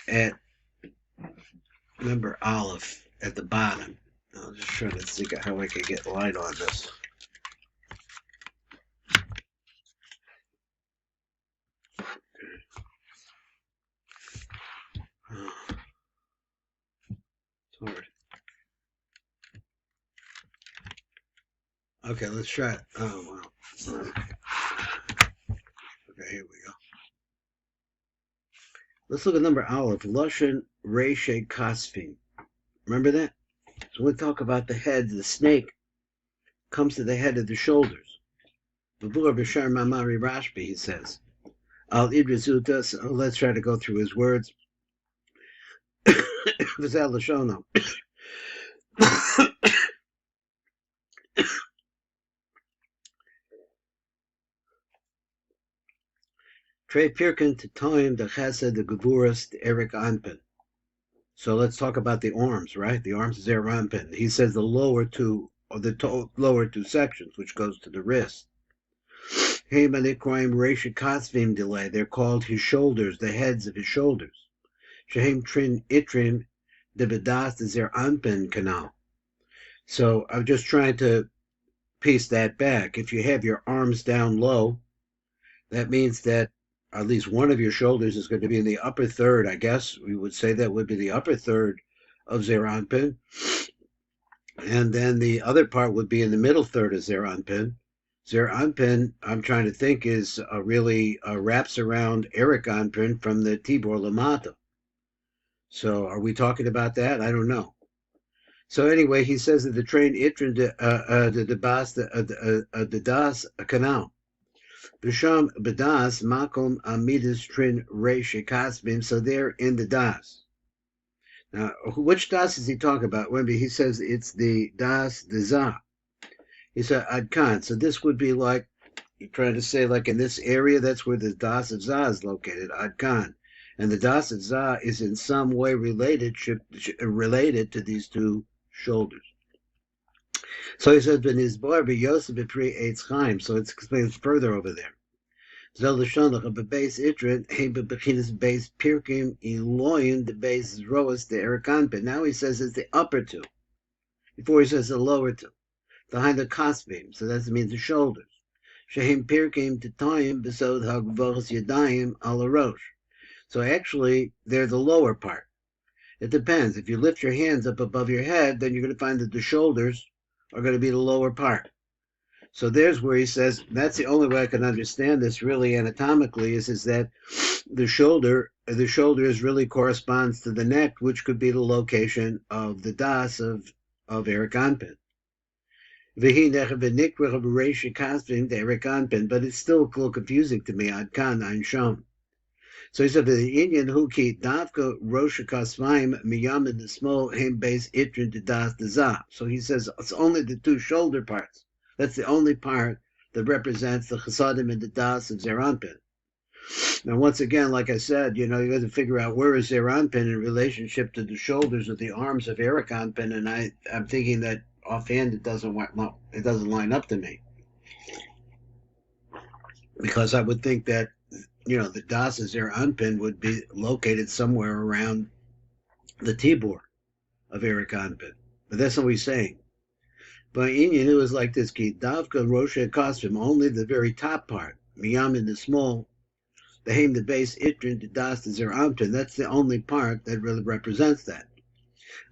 at number Aleph at the bottom. I'll just try to think of how I can get light on this. It's hard. Okay, let's try it. Oh, wow. Okay, here we go. Let's look at number Aleph. Lashon Reishe Kasfin. Remember that? So we talk about the head. The snake comes to the head of the shoulders. V'vur b'shar mamari Rashbi, he says. Al idrizuta. So let's try to go through his words. V'zel l'shono. Trey Pirkin to Toim the Chesed the Gevuras the Eric Anpin. So let's talk about the arms, right? The arms is Eric Anpin. He says the lower two lower two sections, which goes to the wrist. Hey Manikroim Resha Kasvim delay. They're called his shoulders, the heads of his shoulders. Shehem Trin Itrim the Bedas the Zer Anpin canal. So I'm just trying to piece that back. If you have your arms down low, that means that at least one of your shoulders is going to be in the upper third. I guess we would say that would be the upper third of Zeranpin. And then the other part would be in the middle third of Zeranpin. Zeranpin, I'm trying to think, is really wraps around Eric Anpin from the Tibor Lamata. So are we talking about that? I don't know. So anyway, he says that the train Itrin the Das canal. B'sham b'das makom amidus trin reish kasbim. So they're in the das. Now, which das does he talk about? Remember, he says it's the das the za. He said adkan. So this would be like you're trying to say, like in this area, that's where the das of za is located, adkan, and the das of za is in some way related to these two shoulders. So he says, "Ben his bar Yosef b'pri eitz chaim." So it's explained further over there. Zel l'shonach a base itrin he bebechinas base pirkim iloyin the base roas the erikanpin. Now he says it's the upper two. Before he says the lower two, behind the kasvim. So that means the shoulders. Shehim pirkim titayim besod hagvos yadayim ala rosh. So actually, they're the lower part. It depends. If you lift your hands up above your head, then you're going to find that the shoulders are going to be the lower part. So there's where he says, that's the only way I can understand this really anatomically, is that the shoulder really corresponds to the neck, which could be the location of the das of Eric Anpin. But it's still a little confusing to me. Adkan Ein Sham. So he said, the Indian huki davka rosha kasvaim miyam in the small hem base itrin to das deza. So he says it's only the two shoulder parts. That's the only part that represents the chasadim and the das of Zeranpin. Now, once again, like I said, you have to figure out where is Zeranpin in relationship to the shoulders or the arms of Eric Anpin, and I'm thinking that offhand it doesn't line up to me, because I would think that the Das of Zeranpin would be located somewhere around the Tibor of Eric Anpin, but that's not what he's saying. But Inyan, it was like this: Ki davka rosha kosvim, only the very top part. Miyam in the small, the haim the base itrin the das the Zeranpin. That's the only part that really represents that.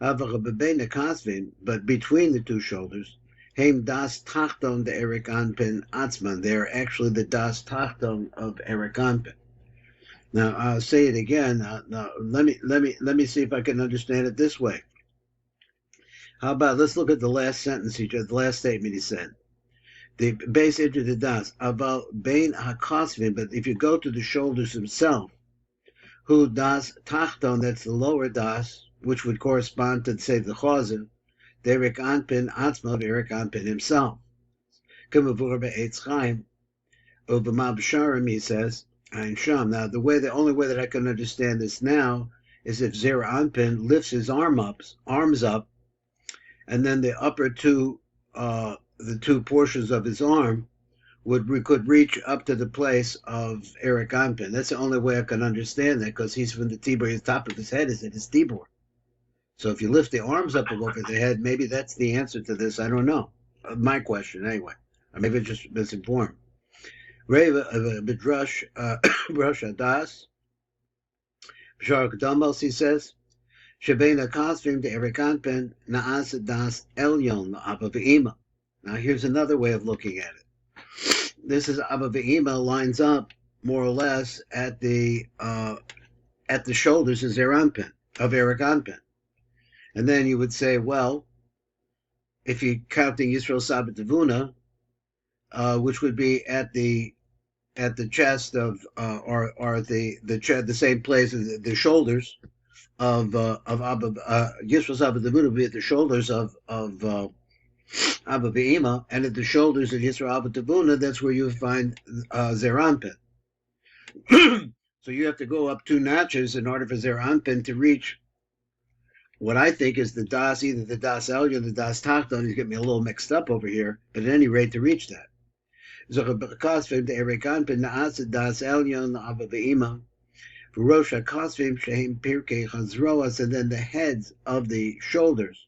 Avach bebena kosvim, but between the two shoulders, haim das tachton the Eric Anpin atzman. They're actually the das tachton of Eric Anpin. Now I'll say it again. Now let me see if I can understand it this way. How about, let's look at the last sentence, the last statement he said. The base into the das, about bein hakosvim, but if you go to the shoulders himself, who das tachton, that's the lower das, which would correspond to, say, the chazim, the Eric Anpin atzma, Eric Anpin himself. K'mavur be'etz chaim, ub'ma b'sharim, he says, Ein Sham. Now, the only way that I can understand this now is if Zera Anpin lifts his arms up, and then the upper two, the two portions of his arm we could reach up to the place of Eric Anpin. That's the only way I can understand that, because he's from the Tibor. The top of his head is at his Tibor. So if you lift the arms up over the head, maybe that's the answer to this. I don't know. My question, anyway. I maybe just misinformed. Reva Midrash Daas B'Shar Kedamos, he says, Shebein HaKosvim de Eric Anpin Naas Das Elyon Abba Ve'ima. Now here's another way of looking at it. This is Abba Ve'ima lines up more or less at the shoulders of Eric Anpin. And then you would say, well, if you're counting Yisrael Sabbat Tavuna, which would be at the chest of or the same place as the shoulders of Abba, Yisrael Sabbat Tavuna would be at the shoulders of Abba Ve'ima, and at the shoulders of Yisrael Abba Tavuna, that's where you find Zeranpin. So you have to go up 2 notches in order for Zeranpin to reach what I think is the Das, either the Das Elyon or the Das Tachton. He's getting me a little mixed up over here, but at any rate, to reach that. And then the heads of the shoulders,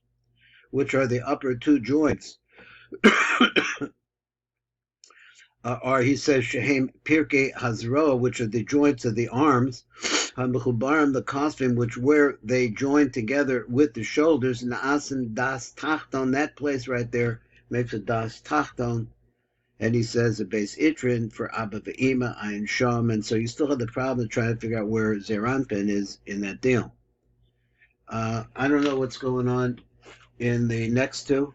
which are the upper 2 joints, or he says Shehem Pirkei Hazroa, which are the joints of the arms, HaMechubarim, the Kosvim, which where they join together with the shoulders, Na'asim Das Tachton, that place right there makes a Das Tachton, and he says a base Itrin for Abba Ve'ima, Ayin Sham, and so you still have the problem of trying to figure out where Zeranpin is in that deal. I don't know what's going on in the next 2.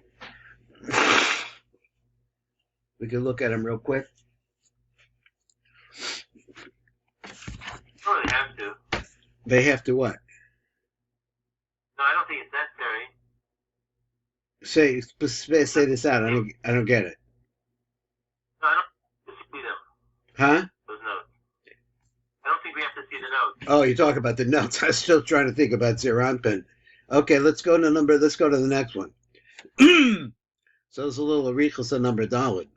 We can look at them real quick. Oh, they have to. They have to what? No, I don't think it's necessary. Say this out. I don't get it. No, I don't have to see them. Huh? Those notes. I don't think we have to see the notes. Oh, you talk about the notes. I was still trying to think about Zeranpin. Okay, let's go to the next one. So it's a little arichos on number Dalit.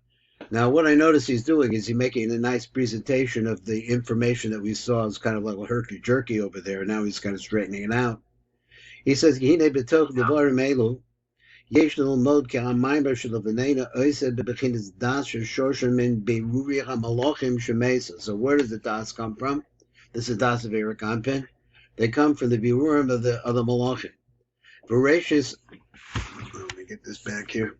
Now, what I notice he's doing is he's making a nice presentation of the information that we saw. It's kind of like a herky-jerky over there. Now he's kind of straightening it out. He says, so where does the Das come from? This is Das of Eric Anpin. They come from the Birurim of the Malachim. Voracious, let me get this back here.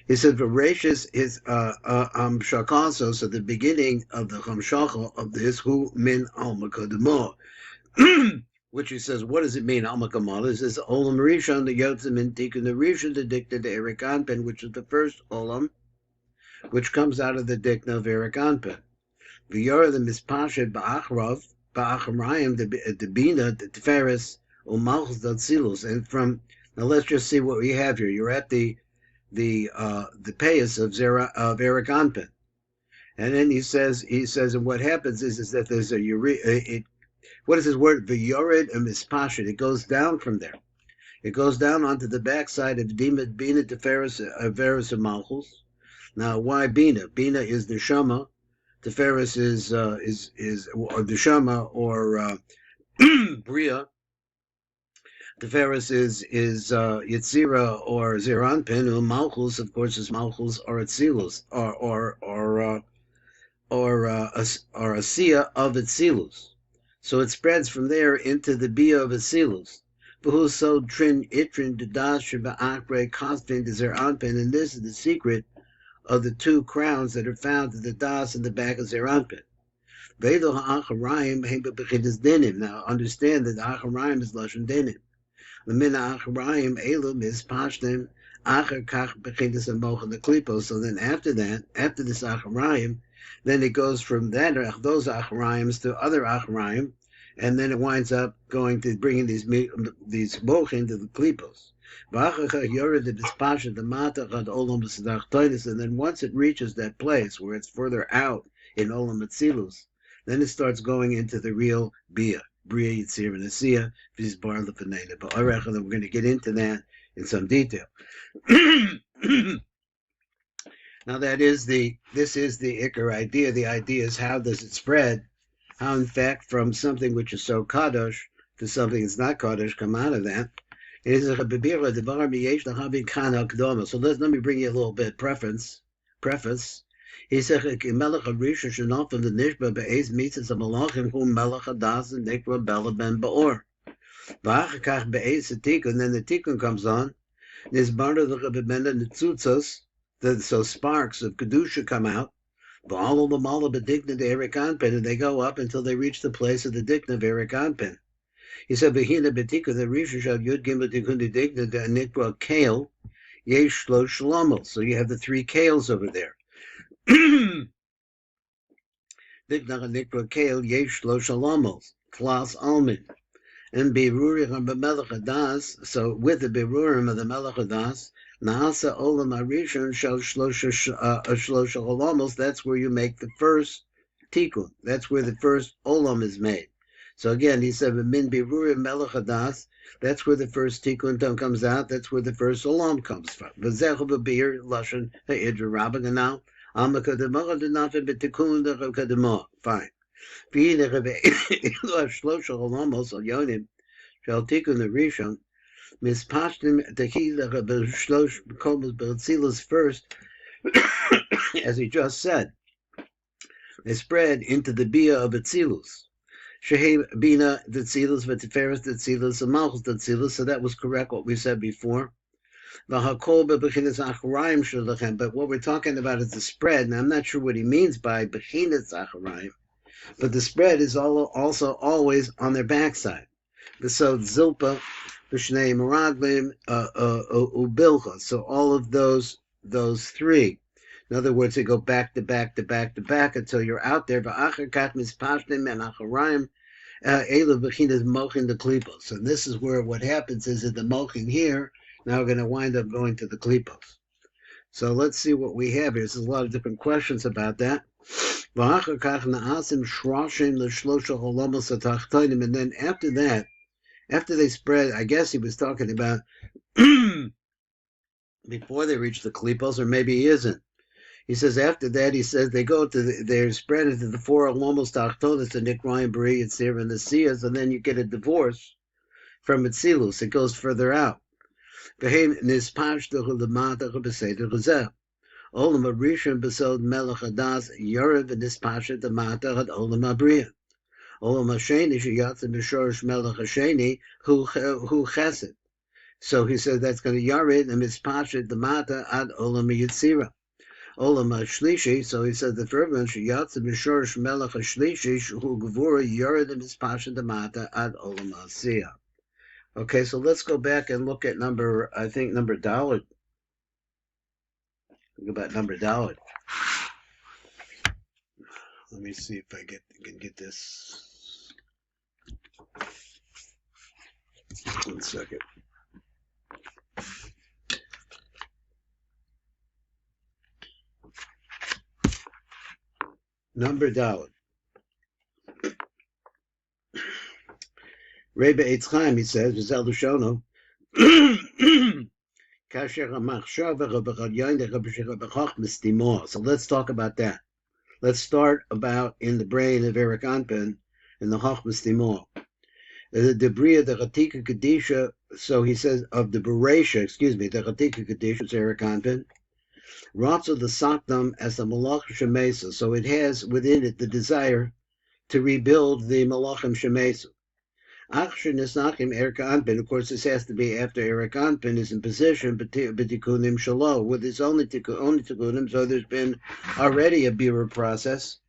He said, "Voracious is Shakaso." So the beginning of the Chamshacha of this Hu Min Alma Kadmo, which he says, what does it mean? Alma Kamal. This is Olam Rishon, the Yotzim in Tikkun the Rishon, the Dikta de Eric Anpin, which is the first Olam, which comes out of the Dikta of Eric Anpin. V'yor the Mispashet Ba'acharayim the Bina the Tiferes Umalchus Datzilus, and from now let's just see what we have here. You're at the payas of Eric Anpin, and then he says, and what happens is that there's what is his word? V'yored and mispashet. It goes down from there. It goes down onto the backside of Bina Teferes Averis of Malchus. Now, why Bina? Bina is the Shama. Teferes is or the Shama or Bria. Teferes is Yetzira or Zeranpin, who Malchus, of course, is Malchus or Etzilus or Asiya of Etzilus. So it spreads from there into the Bia of Etzilus. V'huso trin itrin dedas sheba'akre kosvin Zeranpin, and this is the secret of the 2 crowns that are found in the Das in the back of Zeranpin. Vedo ha'acharayim heim bebechidas dinim. Now understand that the acharayim is lashon dinim. The min ha'acharayim elum is pashtim acher kach bechidas amoch the klipos. So then after that, after this acharayim, then it goes from that those acharayims to other acharayim, and then it winds up going to bringing these mochin to the klipos. And then once it reaches that place where it's further out in Olam Atzilus, then it starts going into the real Bia, Bria Yitzir and Asiya, Vizbar Lefanena. But we're going to get into that in some detail. Now this is the Iker idea. The idea is how does it spread? How in fact from something which is so kadosh to something that's not kadosh come out of that. So let me bring you a little bit preface. He said, "Melech Arisha shenaf from the nishba be'ez mitzvahs malachim hu melech hadas and nikra bela ben baor. V'achakach be'ez tikun. Then the tikun comes on. Nizbarna the rebemenda nitzutzos. So sparks of kedusha come out. V'alo l'mala b'dikna de Erik Anpin, and they go up until they reach the place of the dikna of Erik Anpin. He said, "Behina betikun the risha shal yud gimel tikun de dikna de nikra kale yesh lo shlomel." So you have the three kales over there. Dikna nikra kale yesh lo shlomel klas almin. And Berurim of the Melech Daas, so with the Berurim of the Melech Daas, Naasa Olam Arishon Shal Shlosha Olamos, that's where you make the first tikkun. That's where the first Olam is made. So again, he said, Min Berurim Melech Daas, that's where the first tikkun comes out, that's where the first Olam comes from. V'zechu b'bir Lashon Ha'idra Rabbaganal, Amakadamah Denafim B'tikkun Kadamah. Fine. Shlosha Olamos Yonim shall tikun the Rishon mispashtim tehila b'shlosh b'komas b'tzilus first, as he just said. They spread into the bia of Atzilus. Shehei bina Tzilus v'tiferes Tzilus and malchus Tzilus. So that was correct what we said before. V'hakol be'bechinas acharayim shalachem. But what we're talking about is the spread, and I'm not sure what he means by bechinas acharayim. But the spread is also always on their backside. So Zilpa, Vishnei Meraglim, Ubilcha. So all of those three. In other words, they go back to back to back to back until you're out there. V'achar mispashnim and acharayim elu b'chinas mochin the klipos. And this is where what happens is that the mochin here now we're going to wind up going to the klipos. So let's see what we have here. There's a lot of different questions about that. And then after that, after they spread, I guess he was talking about before they reach the klipos, or maybe he isn't. He says after that, he says they go to they're spread into the four alomos tachtonis, the Nikrayim, Beri, Yitzir, and the Siyas, and then you get a divorce from Itzilus. It goes further out. Olam Arishon besod Melech Hadas Yorev v'nispashet Amata had Olam Abriya. Olam Hasheni sheyatze b'shorish Melech Hasheni hu Chesed. So he says that's going to Yared and mispashet Amata ad Olam Yitzira. Olam Hashlishi. So he says the third one sheyatze b'shorish Melech Hashlishi hu Gevura Yared and mispashet Amata ad Olam Asiya. Okay, so let's go back and look at number Dalet. Think about number Dalet. Let me see if I can get this. 1 second. Number Dalet. Rebbe Eitz Chaim, he says, Vizel Lushono. So let's talk about that. Let's start about in the brain of Erik Anpin in the Chochmas Timor. The Debriya, the Chatika Kadisha, so he says of the Beresha, the Chatika Kadisha is Erik Anpin. Ratza the Sakdam as the Malach Shemesa, so it has within it the desire to rebuild the Malachim Shemesa. Achshin Nisachim Erik Anpin, of course, this has to be after Erik Anpin is in position, B'tikunim Shalo, with his only tikunim, so there's been already a Bira process.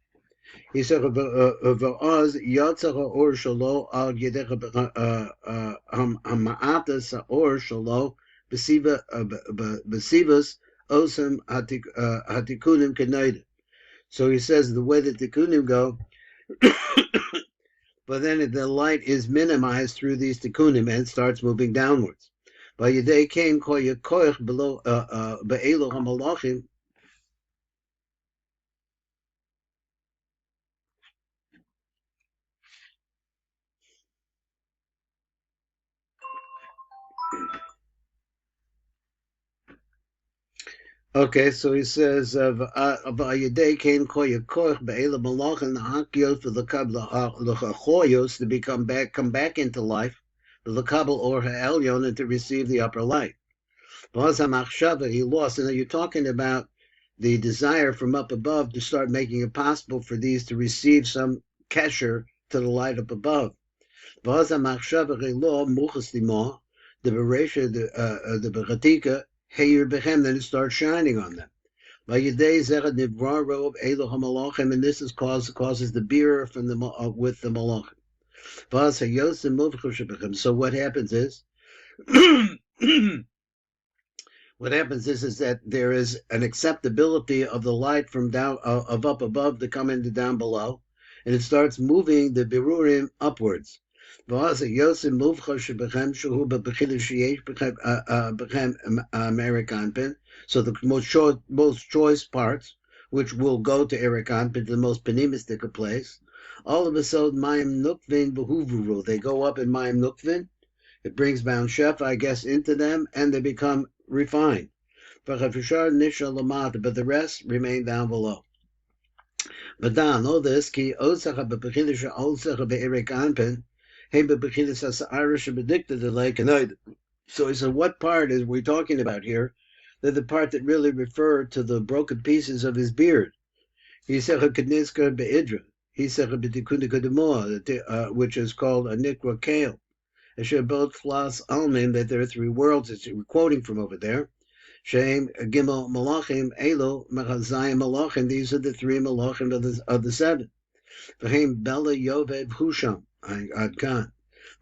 He said, V'oz Yatzach Or Shalo al Yedech Hama'atas Or Shalo B'sivas Osam Hatikunim Kenaida. So he says the way that tikunim go, but then the light is minimized through these tikunim and starts moving downwards. By Yedei came koyach below be'elo hamalachim. Okay, so he says of Vayidei Kain Koya Koch Be'ela Malach and Hakios for the Choyos to come back into life, the Kabul or Ha'elyon and to receive the upper light. Machshava he lost, and you're talking about the desire from up above to start making it possible for these to receive some kesher to the light up above. Machshava he lost muchas limo, the beresha the bechatika heyur bechem, then it starts shining on them. And this is causes the beer from the with the malachim. So what happens is is that there is an acceptability of the light from down of up above to come into down below, and it starts moving the birurim upwards. So the most choice parts, which will go to Erikanpin, the most penimistic place, all of a sudden Mayim Nukvin Behuvuru, they go up in Mayim Nukvin. It brings Mount Sheph, I guess, into them, and they become refined. But the rest remain down below. But now, know this, ki osacha bebechilisha osacha be'erik anpen, hey bebechilis Irish predicted the lake and so he said, what part is we talking about here? They're the part that really refer to the broken pieces of his beard. He said kedniska be'idra. He said which is called a nikra kale. Both Flas Almin, that there are three worlds that we're quoting from over there. Shem Gimel Malachim Elo Machazayim Malachim. These are the three Malachim of the seven. V'hem Bela Yovev Husham Adkan.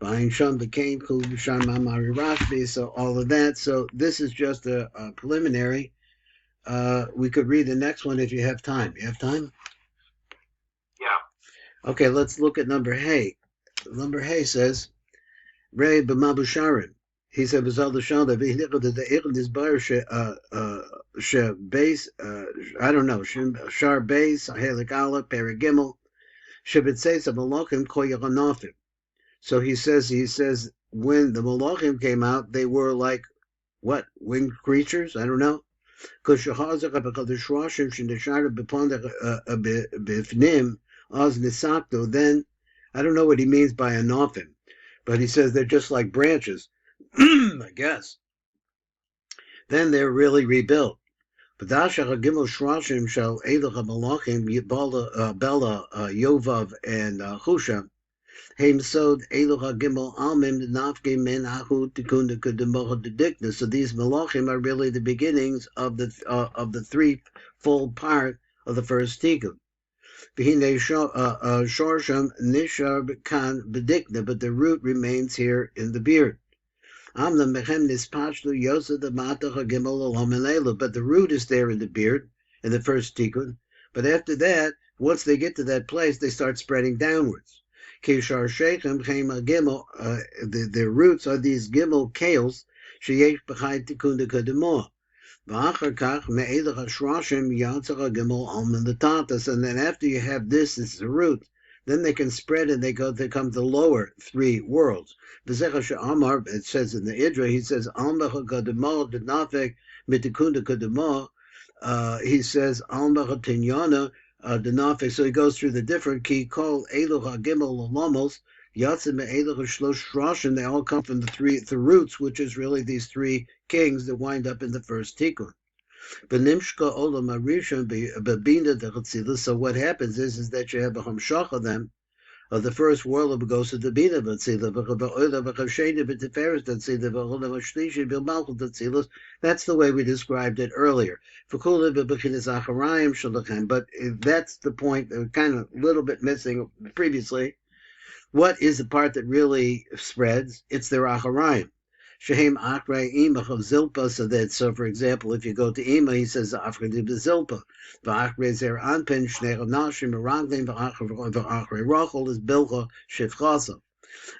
V'ayin Sham became Kul B'Sham Mamari Rashbi. So all of that. So this is just a preliminary. We could read the next one if you have time. You have time? Yeah. Okay, let's look at number Hay. Number Hay says. Ray b'mabusharim. He said, "V'zal l'shanda v'hinichad the eichad is bar she base. I don't know. Shar base helik ala perigimel shebitzeis of malachim koyachanofim." So he says when the malachim came out, they were like what winged creatures? I don't know. Because shahazak b'chadushrashim shenishar b'pondach b'fnim az nisakto. Then I don't know what he means by anofim. But he says they're just like branches, I guess. Then they're really rebuilt. Bella Yovav and Husha. So these malachim are really the beginnings of the threefold part of the first tikkun. But the root remains here in the beard. But the root is there in the beard, in the first tikkun. But after that, once they get to that place, they start spreading downwards. The roots are these gimel kales, and then after you have this is the root, then they can spread and they come the lower three worlds. It says in the Idra, he says he says so he goes through the different key called Eluch Gimel Lamos. They all come from the roots, which is really these three kings that wind up in the first tikkun. So what happens is that you have a hamshach of them, of the first world goes to the bina. That's the way we described it earlier. But that's the point, kind of a little bit missing previously. What is the part that really spreads? It's their acharayim. Shehem Akre Imach of Zilpa, so for example, if you go to Ima, he says Afre de Zilpa. V'Akre Zer Anpen, Shnei Nashim, Raglim, V'Akre Rachel is Bilcha Shifchasa.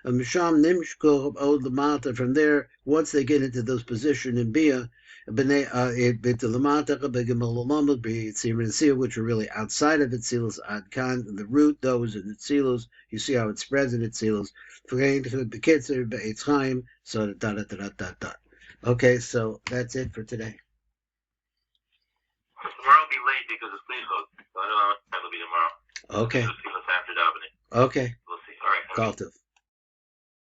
And Misham Nimshko Od Lamata, from there, once they get into those positions in Bia, which are really outside of Itzilus Adkan, the root, those in Itzilus, you see how it spreads in Itzilus. So okay, so that's it for today. see because it's clean code. So I don't know how much time it'll be tomorrow. Okay. We'll see what's after davening. Okay. We'll see. All right. Kol tov.